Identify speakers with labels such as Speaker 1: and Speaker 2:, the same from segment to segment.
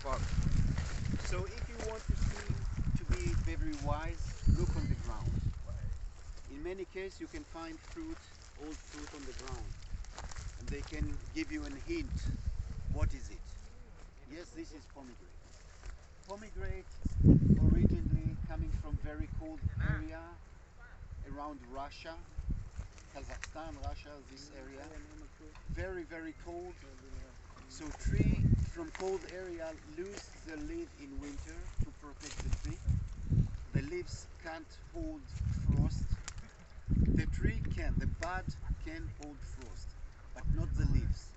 Speaker 1: So if you want to be very wise, look on the ground. In many cases you can find fruit, old fruit on the ground, and they can give you a hint. What is it? Yes, this is pomegranate. Pomegranate originally coming from very cold area around Russia, Kazakhstan, Russia, this area. Very, very cold. So tree from cold area lose the leaf in winter to protect the tree. The leaves can't hold frost. The tree can, the bud can hold frost, but not the leaves.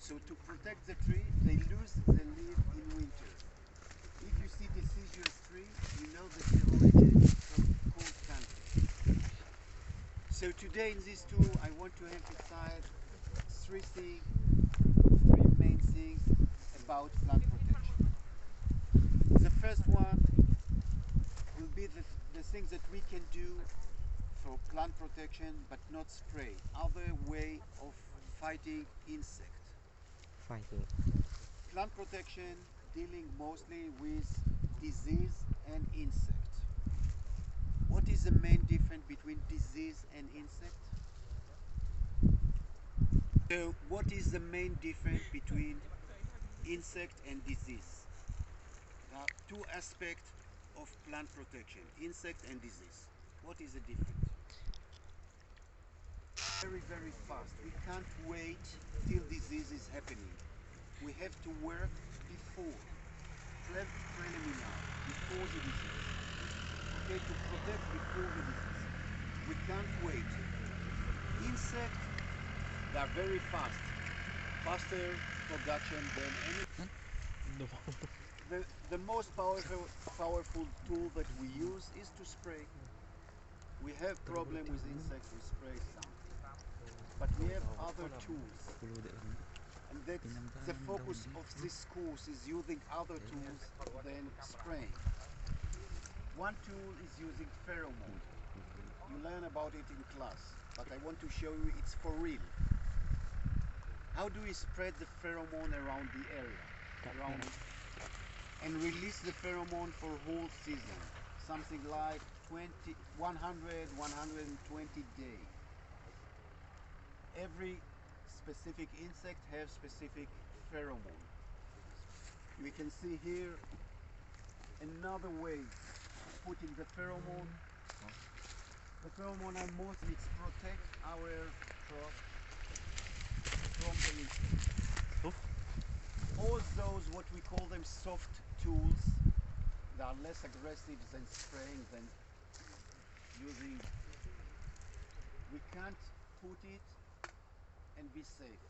Speaker 1: So to protect the tree, they lose the leaf in winter. If you see deciduous tree, you know that the origin is from cold country. So today in this tour, I want to emphasize three main things about plant protection. The first one will be the things that we can do for plant protection but not spray. Other way of fighting insect.
Speaker 2: Fighting.
Speaker 1: Plant protection dealing mostly with disease and insect. What is the main difference between disease and insect? So what is the main difference between insect and disease? There are two aspects of plant protection, insect and disease. What is the difference? Very, very fast. We can't wait till disease is happening. We have to work before, preliminary, before the disease. Okay, to protect before the disease. We can't wait. Insect, they are very fast. Faster production than any. The most powerful tool that we use is to spray. We have problem with insects, we spray some. But we have other tools. And that's the focus of this course is using other tools than spraying. One tool is using pheromone. You learn about it in class, but I want to show you it's for real. How do we spread the pheromone around the area? And release the pheromone for whole season. Something like 100, 120 days. Every specific insect has specific pheromone. We can see here another way of putting the pheromone. The pheromone are mostly to protect our crop from the insect. All those, what we call them soft tools, they are less aggressive than spraying, than using. We can't put it and be safe.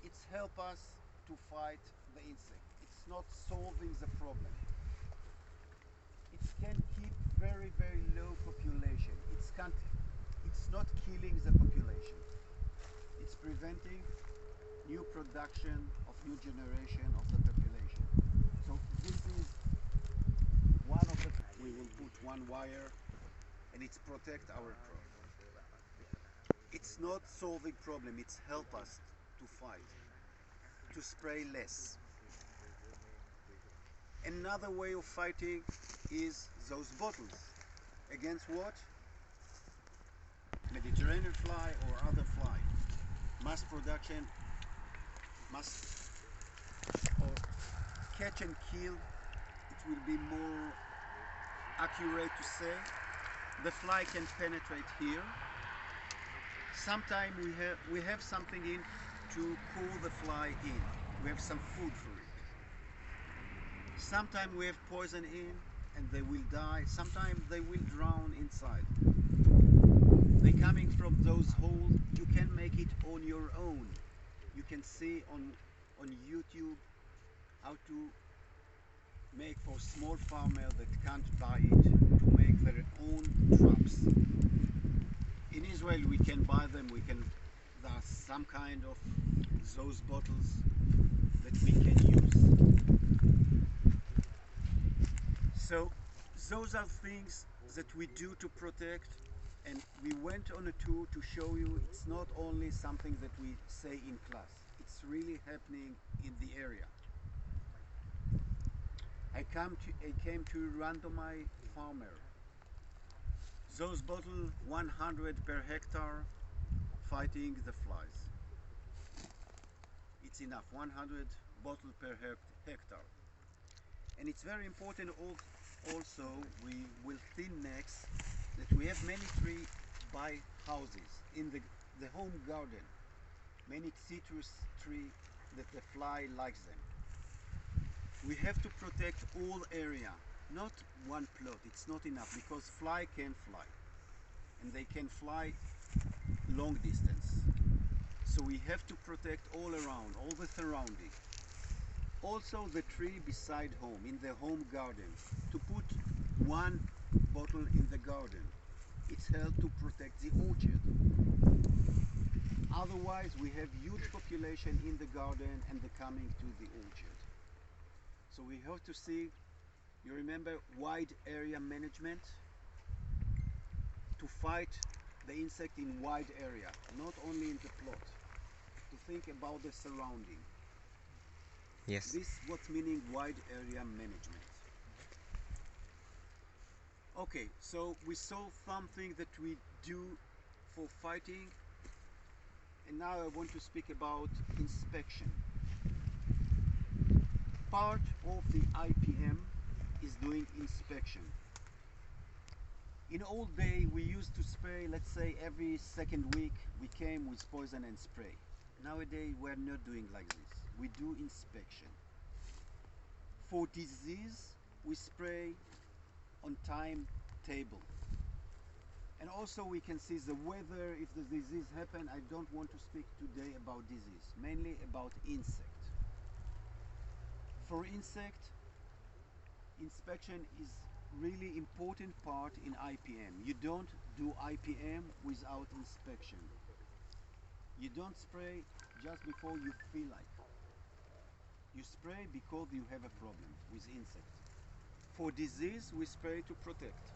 Speaker 1: It's help us to fight the insect. It's not solving the problem. It can keep very, very low population. It's not killing the population. It's preventing new production of new generation of the population. So this is one of the, we will put one wire and it's protect our crop. It's not solving problem, it's help us to fight, to spray less. Another way of fighting is those bottles. Against what? Mediterranean fly or other fly. Mass production, or catch and kill, it will be more accurate to say. The fly can penetrate here. Sometimes we have something in to cool the fly in. We have some food for it. Sometimes we have poison in and they will die. Sometimes they will drown inside. They coming from those holes. You can make it on your own. You can see on YouTube how to make for small farmer that can't buy it to make their own traps. In Israel we can buy them. There are some kind of those bottles that we can use. So those are things that we do to protect, and we went on a tour to show you it's not only something that we say in class, it's really happening in the area. I came to randomize farmer. Those bottle 100 per hectare fighting the flies. It's enough, 100 bottle per hectare. And it's very important also we will see next that we have many trees by houses in the home garden. Many citrus tree that the fly likes them. We have to protect all area, not one plot. It's not enough because fly can fly and they can fly long distance. So we have to protect all around, all the surrounding. Also the tree beside home, in the home garden. To put one bottle in the garden, it's helped to protect the orchard. Otherwise we have huge population in the garden and they're coming to the orchard. So we have to see, you remember wide area management? To fight the insect in wide area, not only in the plot. To think about the surrounding.
Speaker 2: Yes.
Speaker 1: This what's meaning wide area management. Okay, so we saw something that we do for fighting, and now I want to speak about inspection. Part of the IPM is doing inspection. In old day we used to spray, let's say every second week we came with poison and spray. Nowadays we're not doing like this. We do inspection. For disease we spray on timetable. And also we can see the weather, if the disease happen. I don't want to speak today about disease, mainly about insect. For insect, inspection is really important part in IPM. You don't do IPM without inspection. You don't spray just before you feel like. You spray because you have a problem with insect. For disease, we spray to protect.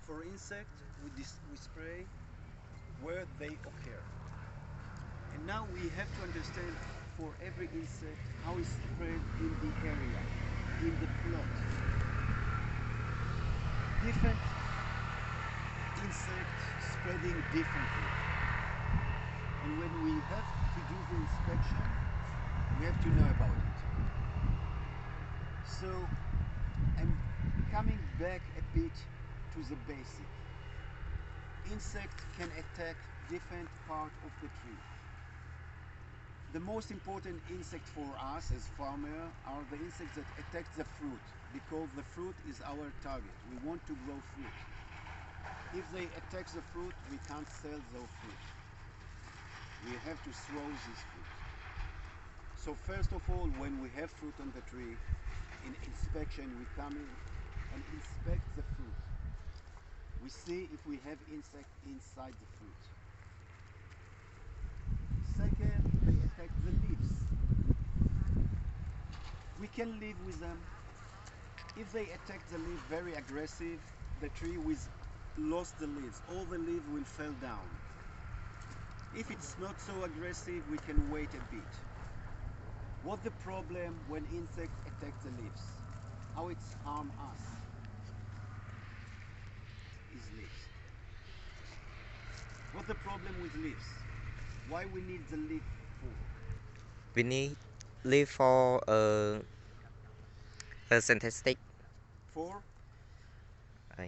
Speaker 1: For insect, we spray where they occur. And now we have to understand for every insect how it's spread in the area, in the plot. Different insects spreading differently. And when we have to do the inspection, we have to know about it. So I'm coming back a bit to the basic. Insects can attack different part of the tree. The most important insect for us as farmers are the insects that attack the fruit, because the fruit is our target. We want to grow fruit. If they attack the fruit, we can't sell the fruit. We have to throw this fruit. So first of all, when we have fruit on the tree, in inspection we come in and inspect the fruit. We see if we have insect inside the fruit. Second, they attack the leaves. We can live with them. If they attack the leaf very aggressive, the tree will lose the leaves. All the leaves will fall down. If it's not so aggressive, we can wait a bit. What's the problem when insects attack the leaves? How it's harm us? Is leaves. What's the problem with leaves? Why we need the leaf for?
Speaker 2: We need leaf for synthetic,
Speaker 1: For?
Speaker 2: uh,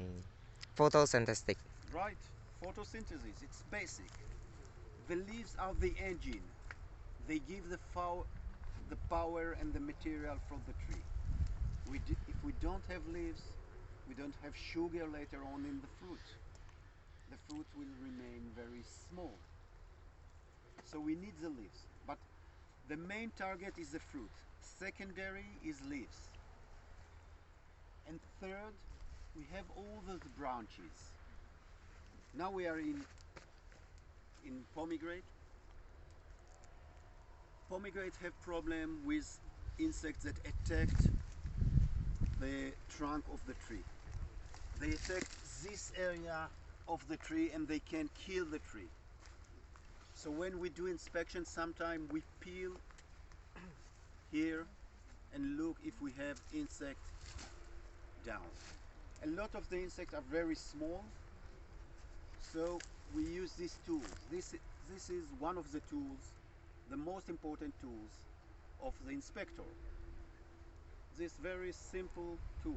Speaker 2: photosynthetic.
Speaker 1: Right, photosynthesis, it's basic. The leaves are the engine. They give the power and the material from the tree. If we don't have leaves, we don't have sugar later on in the fruit. The fruit will remain very small. So we need the leaves. But the main target is the fruit. Secondary is leaves. And third, we have all those branches. Now we are in pomegranate. Pomegranate have problem with insects that attack the trunk of the tree. They attack this area of the tree and they can kill the tree. So when we do inspection, sometimes we peel here and look if we have insect down. A lot of the insects are very small, so we use these tools. This is one of the tools, the most important tools of the inspector. This very simple tool.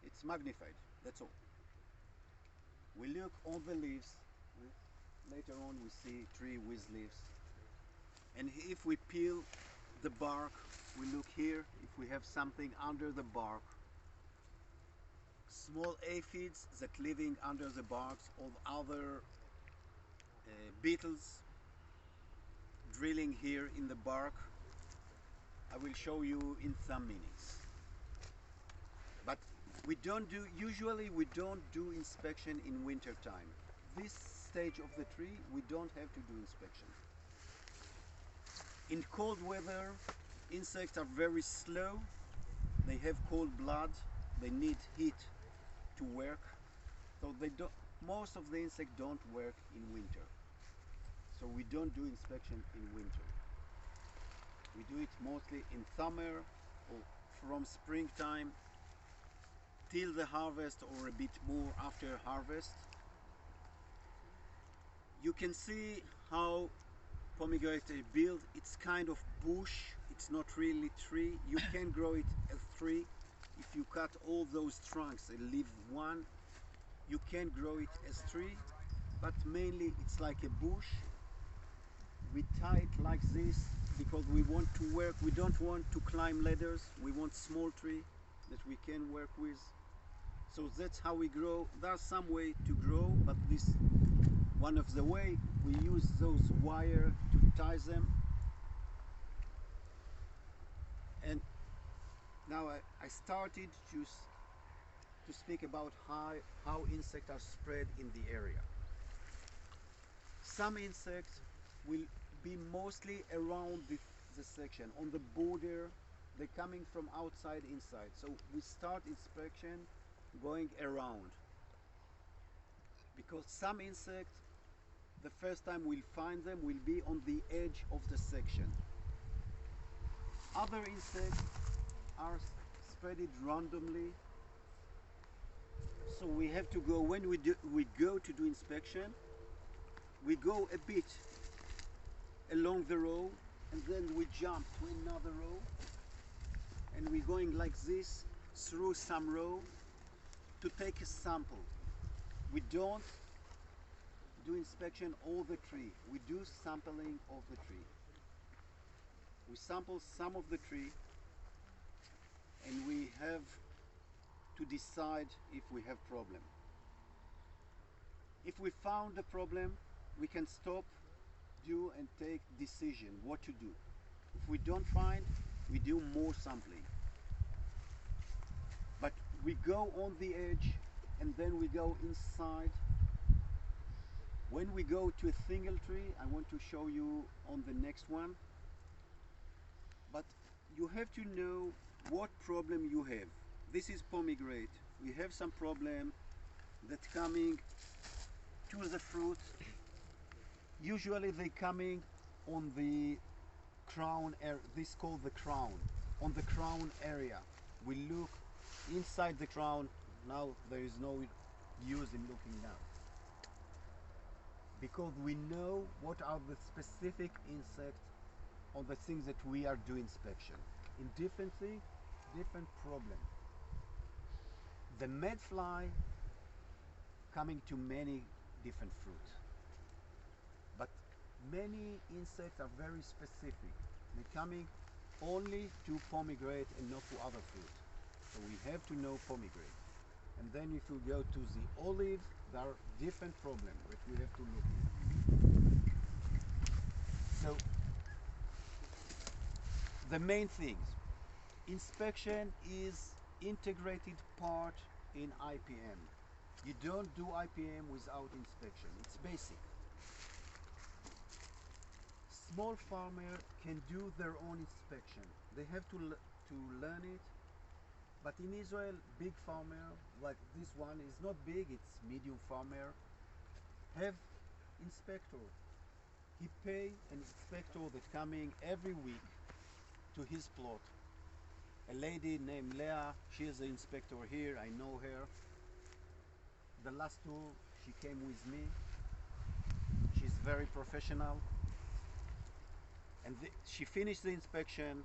Speaker 1: It's magnified, that's all. We look on the leaves. Later on we see tree with leaves. And if we peel the bark, we look here if we have something under the bark. Small aphids that living under the barks, or other beetles drilling here in the bark. I will show you in some minutes. But usually we don't do inspection in winter time. This stage of the tree we don't have to do inspection. In cold weather, insects are very slow. They have cold blood. They need heat to work. So most of the insects don't work in winter. So we don't do inspection in winter. We do it mostly in summer, or from springtime till the harvest, or a bit more after harvest. You can see how pomegranate is built. It's kind of bush. It's not really tree. You can grow it as tree. If you cut all those trunks and leave one, you can grow it as tree, but mainly it's like a bush. We tie it like this because we want to work. We don't want to climb ladders. We want small tree that we can work with. So that's how we grow. There's some way to grow, but this one of the way. We use those wire to tie them. And now I started to speak about how insects are spread in the area. Some insects will be mostly around the section, on the border. They're coming from outside inside. So we start inspection going around. Because some insects, the first time we'll find them will be on the edge of the section. Other insects are spread randomly. So we have to go, when we go to do inspection, we go a bit along the row, and then we jump to another row, and we're going like this through some row to take a sample. We don't do inspection all the tree. We do sampling of the tree. We sample some of the tree, and we have to decide if we have problem. If we found the problem, we can stop, do and take decision what to do. If we don't find, we do more sampling. But we go on the edge and then we go inside. When we go to a single tree, I want to show you on the next one. But you have to know what problem you have. This is pomegranate. We have some problem that's coming to the fruit. Usually they coming on the crown area. This is called the crown. On the crown area. We look inside the crown. Now there is no use in looking now. Because we know what are the specific insects on the things that we are doing inspection. In different things, different problem. The medfly coming to many different fruit. But many insects are very specific. They're coming only to pomegranate and not to other fruit. So we have to know pomegranate. And then if you go to the olive, there are different problems that we have to look at. So the main things, inspection is integrated part in IPM. You don't do IPM without inspection. It's basic. Small farmer can do their own inspection. They have to learn it. But in Israel, big farmer, like this one, is not big, it's medium farmer, have inspector. He pay an inspector that coming every week to his plot. A lady named Leah, she is the inspector here, I know her. The last two, she came with me. She's very professional. And she finished the inspection,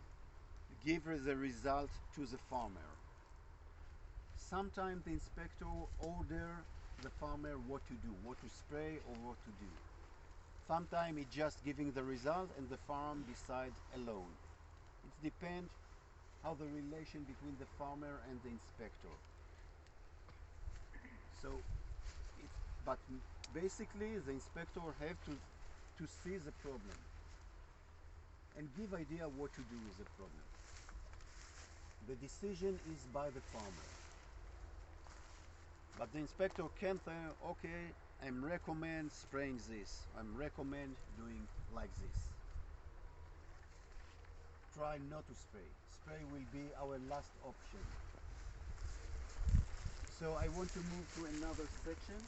Speaker 1: give her the result to the farmer. Sometimes the inspector order the farmer what to do, what to spray or what to do. Sometimes he just giving the result and the farm decide alone. It depends how the relation between the farmer and the inspector. So, but basically the inspector have to see the problem and give idea what to do with the problem. The decision is by the farmer. But the inspector can't say, okay, I'm recommend spraying this, I'm recommend doing like this. Try not to spray. Spray will be our last option. So I want to move to another section.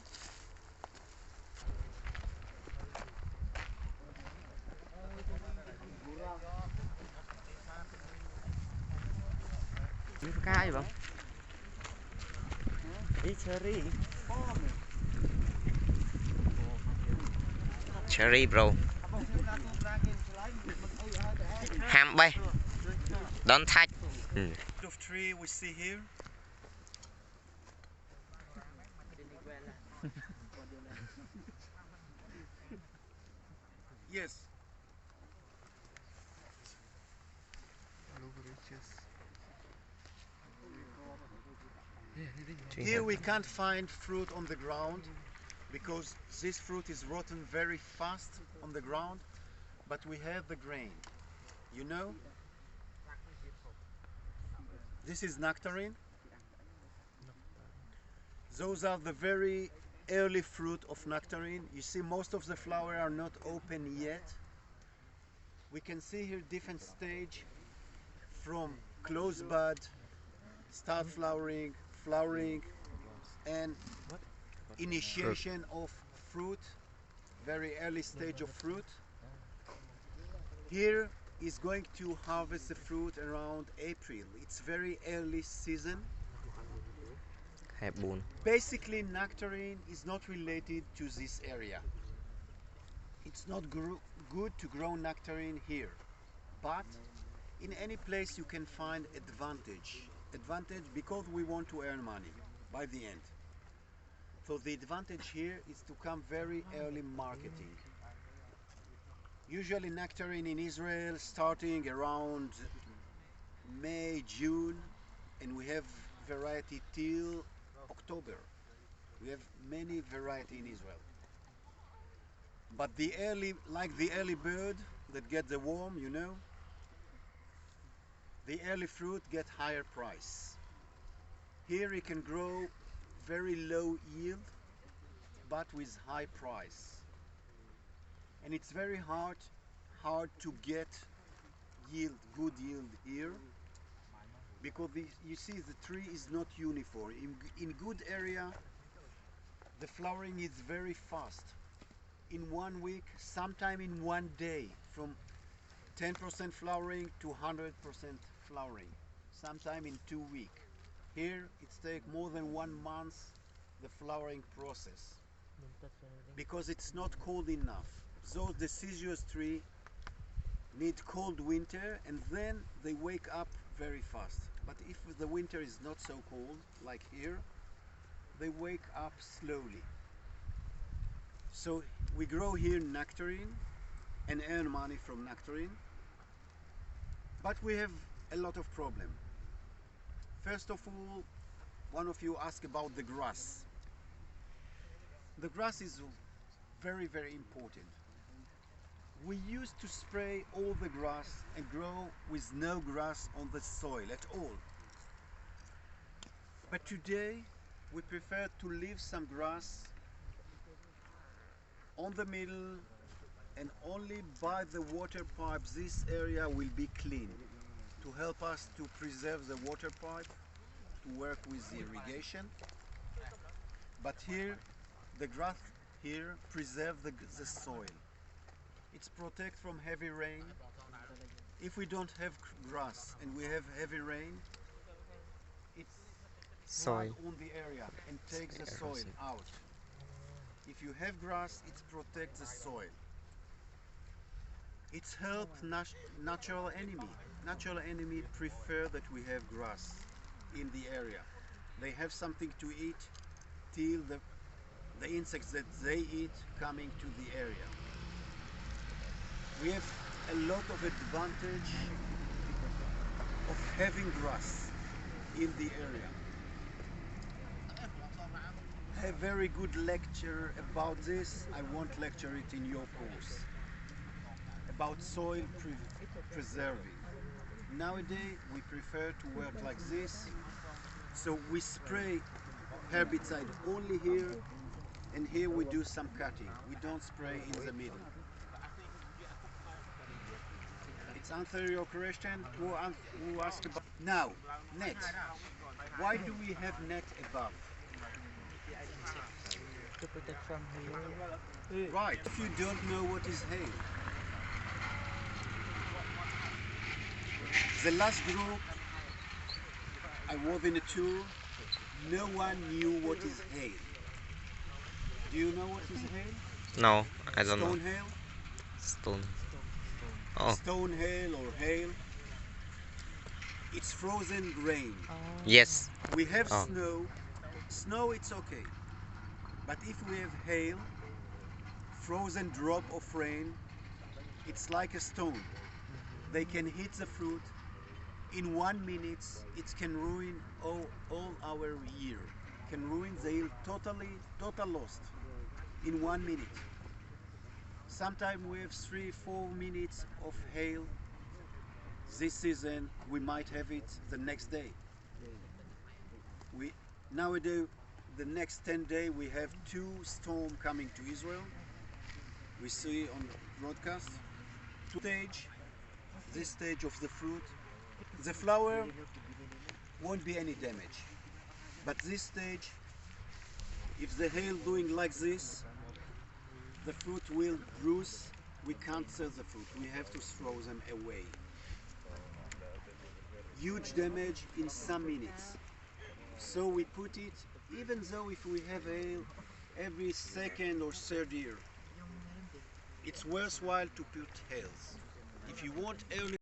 Speaker 2: Cái gì không? Ý cherry. Cherry bro. Ham bay. Don't touch.
Speaker 1: Of tree we see here. Yes. Here we can't find fruit on the ground because this fruit is rotten very fast on the ground, but we have the grain. You know? This is nectarine. Those are the very early fruit of nectarine. You see most of the flowers are not open yet. We can see here different stage from close bud, start flowering, flowering, and initiation of fruit, very early stage of fruit. Here is going to harvest the fruit around April. It's very early season. Basically, nectarine is not related to this area. It's not good to grow nectarine here, but in any place you can find advantage. Advantage because we want to earn money by the end. So the advantage here is to come very early marketing. Usually nectarine in Israel starting around May, June, and we have variety till October. We have many variety in Israel. But the early, like the early bird that get the worm, you know, the early fruit get higher price. Here it can grow very low yield, but with high price. And it's very hard to get yield, good yield here, because you see the tree is not uniform. In good area, the flowering is very fast. In 1 week, sometime in 1 day, from 10% flowering to 100% flowering, sometime in 2 weeks. Here, it takes more than 1 month, the flowering process, because it's not cold enough. Those deciduous trees need cold winter, and then they wake up very fast. But if the winter is not so cold, like here, they wake up slowly. So we grow here nectarine and earn money from nectarine, but we have a lot of problem. First of all, one of you asked about the grass. The grass is very, very important. We used to spray all the grass and grow with no grass on the soil at all. But today we prefer to leave some grass on the middle, and only by the water pipes this area will be clean to help us to preserve the water pipe, to work with the irrigation. But here, the grass here preserve the soil. It's protect from heavy rain. If we don't have grass and we have heavy rain, it's flood
Speaker 2: Soil.
Speaker 1: on the area and takes the soil
Speaker 2: Erosion.
Speaker 1: out. If you have grass, it protects the soil. It's help natural enemy. Natural enemy prefer that we have grass in the area. They have something to eat till the insects that they eat coming to the area. We have a lot of advantage of having grass in the area. A very good lecture about this. I won't lecture it in your course. About soil preserving. Nowadays we prefer to work like this. So we spray herbicide only here, and here we do some cutting. We don't spray in the middle. It's answer your question. Who asked about now net? Why do we have net above?
Speaker 2: To protect from hail.
Speaker 1: Right. If you don't know what is hail, the last group I was in a tour, no one knew what is hail. Do you know what is hail?
Speaker 2: No, I don't
Speaker 1: Stone
Speaker 2: know.
Speaker 1: hail?
Speaker 2: Stone. Oh,
Speaker 1: Stone hail or hail. It's frozen rain.
Speaker 2: yes.
Speaker 1: We have
Speaker 2: Oh.
Speaker 1: snow. Snow it's okay. But if we have hail, frozen drop of rain, it's like a stone. They can hit the fruit. In 1 minute, it can ruin all our year. Can ruin the yield total lost. In 1 minute. Sometimes we have 3-4 minutes of hail. This season we might have it the next day. Nowadays, the next 10 days we have 2 storms coming to Israel. We see on the broadcast. This stage of the fruit, the flower won't be any damage. But this stage, if the hail doing like this, the fruit will bruise. We can't sell the fruit. We have to throw them away. Huge damage in some minutes. So we put it, even though if we have hail every second or third year, it's worthwhile to put hails. If you want early